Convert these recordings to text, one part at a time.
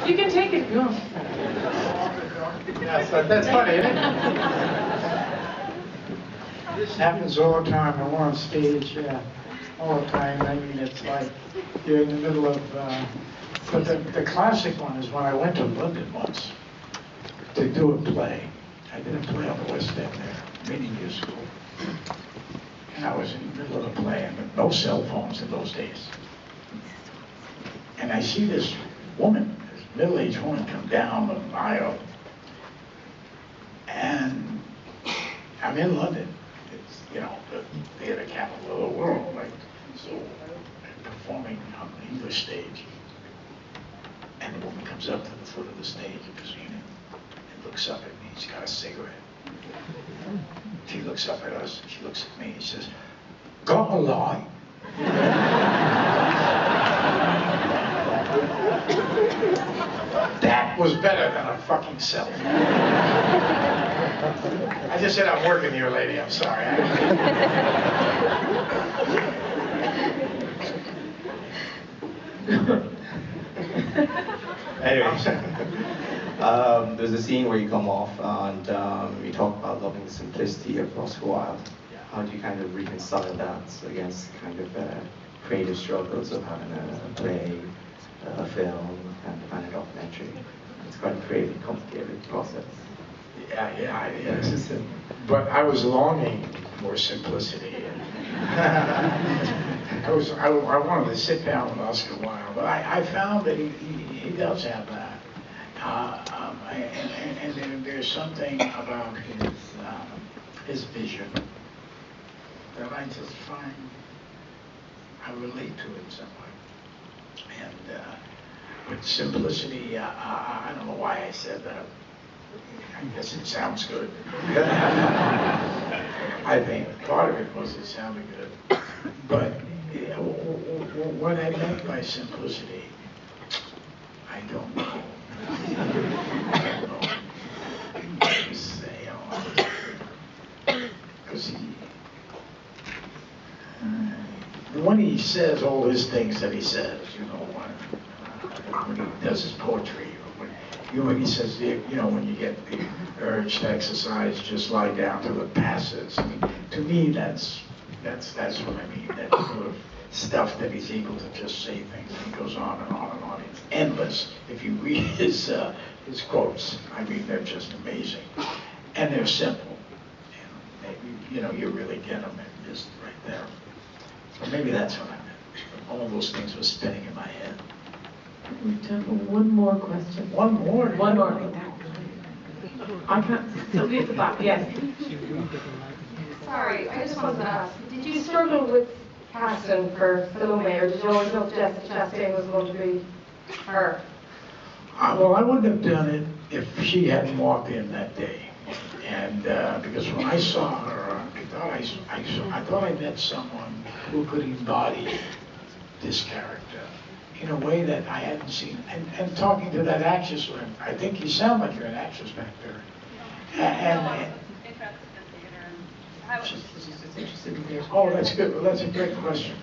You can take it if you want. Yeah, so that's funny, isn't it? This happens all the time. I'm on stage all the time. I mean, it's like you're in the middle of. But the classic one is when I went to London once to do a play. I did a play on the West End there, mini musical. And I was in the middle of the play, and no cell phones in those days. And I see this woman, this middle-aged woman, come down the aisle. And I'm in London. It's, you know, the theater capital of the world, right? So I'm performing on the English stage. And the woman comes up to the foot of the stage, a Pacino, and looks up at me. She's got a cigarette. She looks up at us, and she looks at me, and she says, "Got a lie." That was better than a fucking cell phone. I just said I'm working here, lady. I'm sorry. Anyway, there's a scene where you come off and you talk about loving the simplicity of Oscar Wilde. How do you kind of reconcile that against kind of creative struggles of having a play, a film, and a documentary? It's quite a creative, complicated process. Yes. But I was longing for simplicity. I wanted to sit down with Oscar Wilde, but I found that he does have that. And there's something about his vision that I just find I relate to it in some way. And with simplicity, I don't know why I said that. I guess it sounds good. I think part of it was it sounded good. But what I meant by simplicity, I don't know. Because when he says all his things that he says, you know, when he does his poetry, when he says, you know, when you get the urge to exercise, just lie down till it passes. I mean, to me, that's what I mean. That sort of stuff that he's able to just say things, and he goes on and on and on. It's endless. If you read his quotes, I mean, they're just amazing, and they're simple. And maybe, you know, you really get them and just right there. Or maybe that's what I meant. All those things were spinning in my head. We have time for one more question. One more? One more. I can't. Somebody at the back, yes. Sorry, I just wanted to ask, did you struggle with casting for Salome, or did you always know Jessica Chastain was going to be her? Well, I wouldn't have done it if she hadn't walked in that day. And because when I saw her, I thought I met someone who could embody this character in a way that I hadn't seen. And talking to that actress, I think you sound like you're an actress back there. Oh, that's good. Well, that's a great question.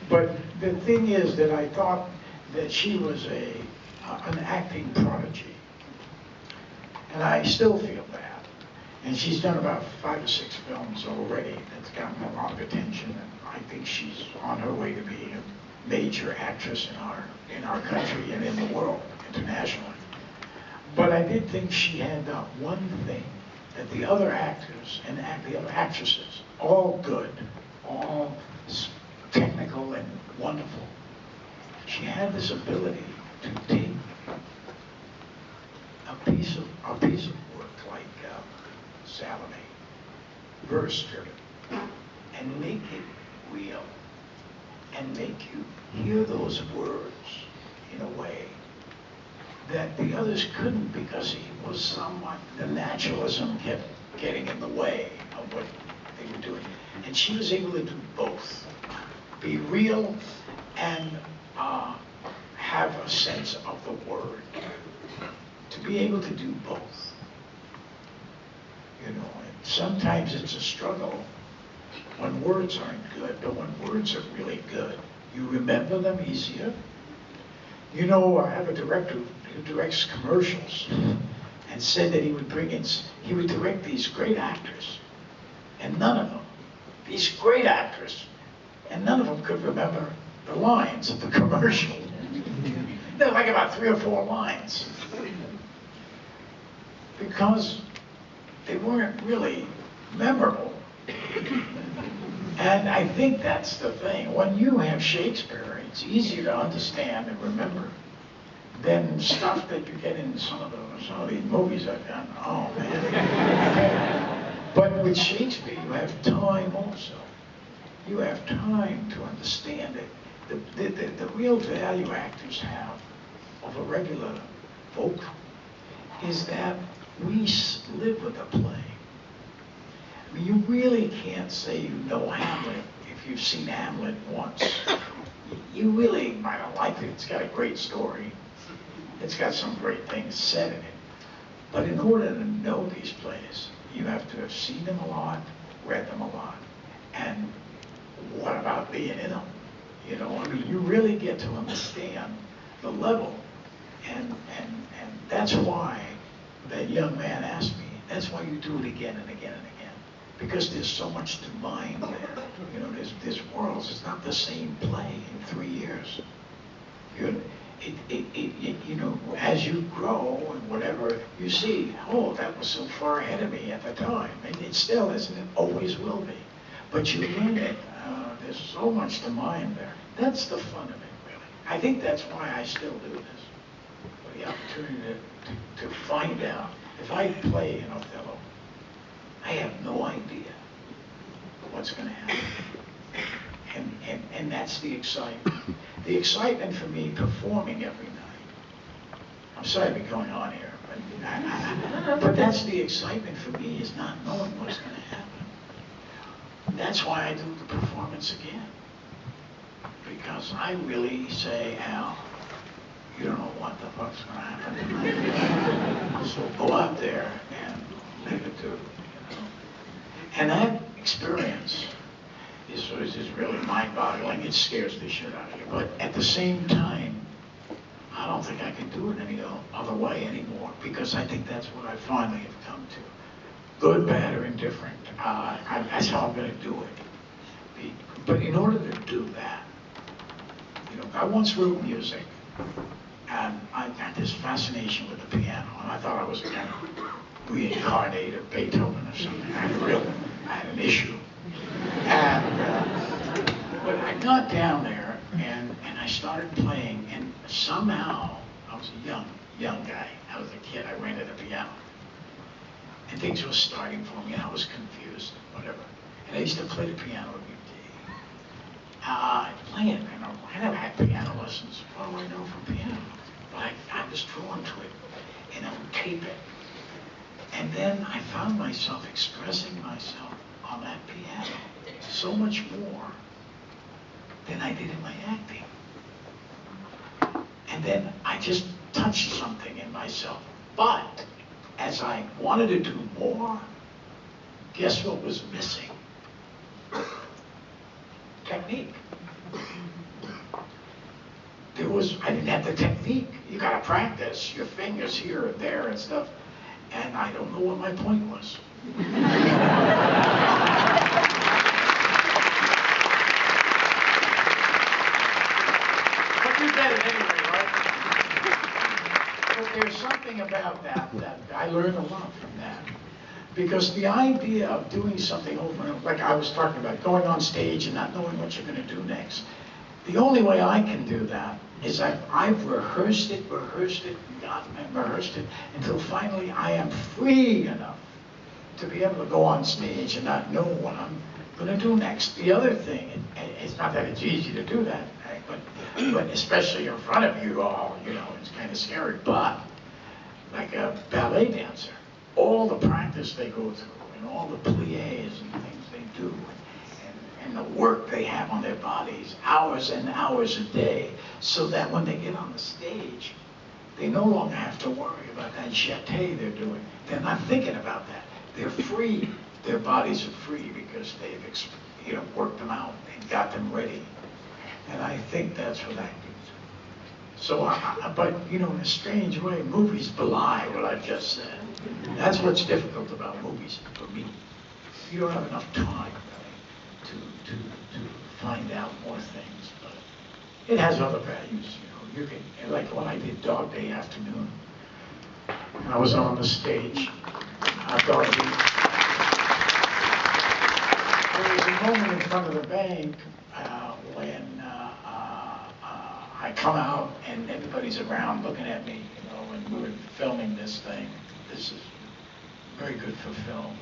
But the thing is that I thought that she was an acting prodigy. And I still feel that. And she's done about 5 or 6 films already that's gotten a lot of attention. And I think she's on her way to being a major actress in our country and in the world, internationally. But I did think she had one thing that the other actors and the other actresses, all good, all technical and wonderful, she had this ability to take a piece of work like Salome, verse-driven, and make it real, and make you hear those words in a way that the others couldn't, because he was somewhat, the naturalism kept getting in the way of what they were doing. And she was able to do both, be real and have a sense of the word. To be able to do both. You know, and sometimes it's a struggle when words aren't good, but when words are really good, you remember them easier. You know, I have a director who directs commercials, and said that he would direct these great actors, and none of them, these great actors, and none of them could remember the lines of the commercial. There were like about 3 or 4 lines. Because they weren't really memorable. And I think that's the thing. When you have Shakespeare, it's easier to understand and remember than stuff that you get in some of these movies I've done. Oh man. But with Shakespeare, you have time also. You have time to understand it. The real value actors have of a regular folk is that we live with the play. I mean, you really can't say you know Hamlet if you've seen Hamlet once. You really might have liked it. It's got a great story. It's got some great things said in it. But in order to know these plays, you have to have seen them a lot, read them a lot. And what about being in them? You know, I mean, you really get to understand the level. And that's why that young man asked me, that's why you do it again and again and again. Because there's so much to mine there. You know, there's worlds. It's not the same play in 3 years. You know, as you grow and whatever, you see, oh, that was so far ahead of me at the time. And it still isn't, it always will be. But you learn it. There's so much to mine there. That's the fun of it, really. I think that's why I still do this. For the opportunity to find out. If I play an Othello, I have no idea what's going to happen. And that's the excitement. The excitement for me performing every night. I'm sorry to be going on here, but that's the excitement for me, is not knowing what's going to happen. That's why I do the performance again. Because I really say, Al, you don't know what the fuck's going to happen tonight. So go out there and live it too, you know. And that experience is really mind-boggling. It scares the shit out of you. But at the same time, I don't think I can do it any other way anymore, because I think that's what I finally have come to. Good, bad, or indifferent. That's how I'm going to do it. But in order to do that, you know, I once wrote music, and I had this fascination with the piano, and I thought I was kind of reincarnated Beethoven or something. I had an issue. And but I got down there and I started playing, and somehow I was a young guy. I was a kid. I rented a piano, and things were starting for me, and I was confused, whatever. And I used to play the piano every day. I play it, you know. I never had piano lessons. What do I know from piano? But I was drawn to it, and I would tape it. And then I found myself expressing myself on that piano so much more than I did in my acting. And then I just touched something in myself. But as I wanted to do more, guess what was missing? Technique. I didn't have the technique. You gotta practice your fingers here and there and stuff. And I don't know what my point was. But you get it anyway, right? But there's something about that I learned a lot from that. Because the idea of doing something over and over, like I was talking about, going on stage and not knowing what you're going to do next, the only way I can do that is I've rehearsed it, and rehearsed it, until finally I am free enough to be able to go on stage and not know what I'm going to do next. The other thing, it's not that it's easy to do that, right? but especially in front of you all, you know, it's kind of scary. But like a ballet dancer, all the practice they go through, and all the pliés and things they do, and the work they have on their bodies, hours and hours a day, so that when they get on the stage, they no longer have to worry about that jeté they're doing. They're not thinking about that. They're free. Their bodies are free because they've, you know, worked them out and got them ready. And I think that's what I do. So, but you know, in a strange way, movies belie what I've just said. That's what's difficult about movies for me. You don't have enough time really, to find out more things, but it has other values. You know, you can, like when I did Dog Day Afternoon, I was on the stage. Dog Day. There was a moment in front of the bank when I come out and everybody's around looking at me, you know, and we were filming this thing. This is very good for film.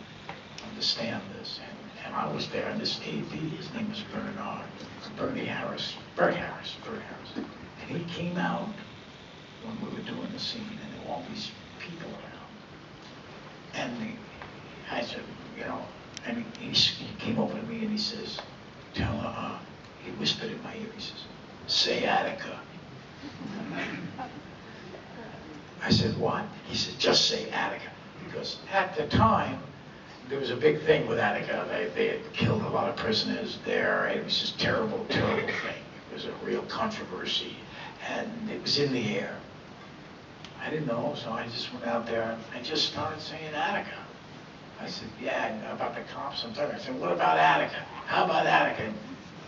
Understand this. And I was there, and this AD, his name was Bert Harris. And he came out when we were doing the scene, and there were all these people around. And I said, you know, and he came over to me and he says, tell her, he whispered in my ear, he says, say Attica. I said, what? He said, just say Attica. Because at the time, there was a big thing with Attica. They had killed a lot of prisoners there. It was just terrible, terrible thing. It was a real controversy, and it was in the air. I didn't know, so I just went out there and I just started saying Attica. I said, yeah, about the cops I'm talking. I said, what about Attica? How about Attica? And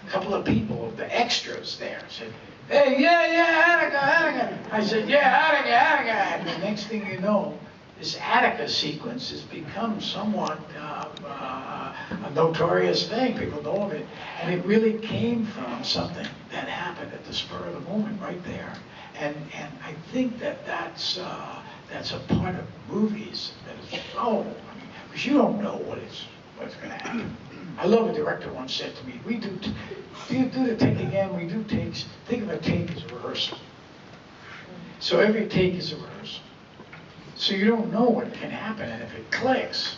a couple of people, the extras there, said, hey, yeah, Attica. I said, yeah, Attica. And the next thing you know, this Attica sequence has become somewhat a notorious thing. People know of it. And it really came from something that happened at the spur of the moment right there. And I think that's a part of movies that is so, because you don't know what's going to happen. I love a director once said to me, do you do the take again? We do takes. Think of a take as a rehearsal. So every take is a rehearsal. So you don't know what can happen, and if it clicks,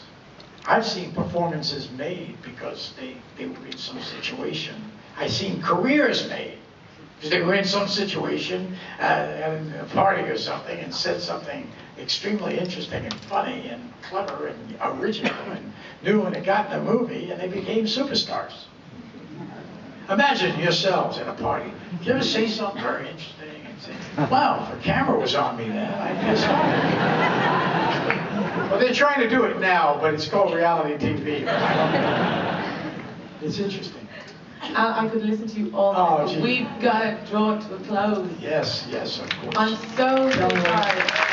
I've seen performances made because they were in some situation. I've seen careers made because they were in some situation at a party or something and said something extremely interesting and funny and clever and original and new, and it got in a movie and they became superstars. Imagine yourselves at a party. Did you ever say something very interesting? Wow, if a camera was on me then, I'd be astounded. Well, they're trying to do it now, but it's called reality TV. It's interesting. I could listen to you all night, but we've got to draw it to a close. Yes, of course. I'm so sorry.